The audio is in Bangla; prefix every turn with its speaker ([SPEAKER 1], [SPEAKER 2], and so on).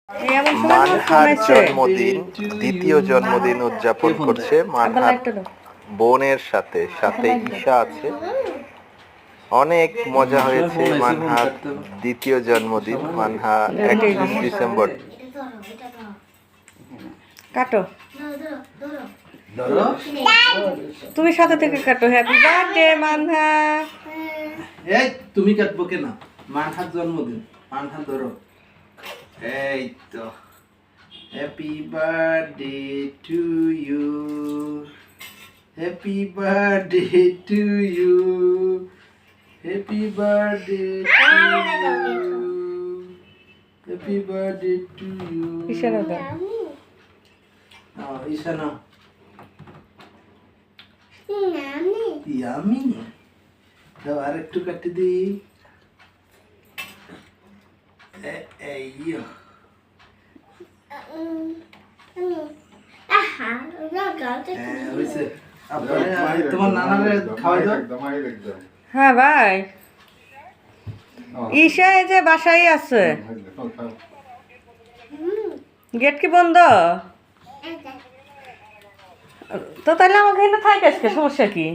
[SPEAKER 1] মানহার জন্মদিন, দ্বিতীয় জন্মদিন উদযাপন করছে মানহার বোনের সাথে, সাথে ঈশা আছে। অনেক মজা হয়েছে মানহার দ্বিতীয় জন্মদিন। মানহা 31 ডিসেম্বর।
[SPEAKER 2] কাটো, তুমি সাথে থেকে কাটো। Happy birthday Manha.
[SPEAKER 3] এই তুমি কাটবো কেন? মানহার জন্মদিন, মানহা ধরো। এই তো happy birthday to you, happy birthday to you, happy birthday to you, happy birthday to you.
[SPEAKER 2] ইশারা দাও।
[SPEAKER 3] ঈশানা ইয়ামি দাও, আর একটু কাটি দি। এই তোমার নানারে খাওয়াই দাও।
[SPEAKER 2] হ্যাঁ ভাই, ঈশা এই যে বাসায় আছে। গেট কি বন্ধ? তো তাহলে আমাকে এখানে থাকে আজকে, সমস্যা কি?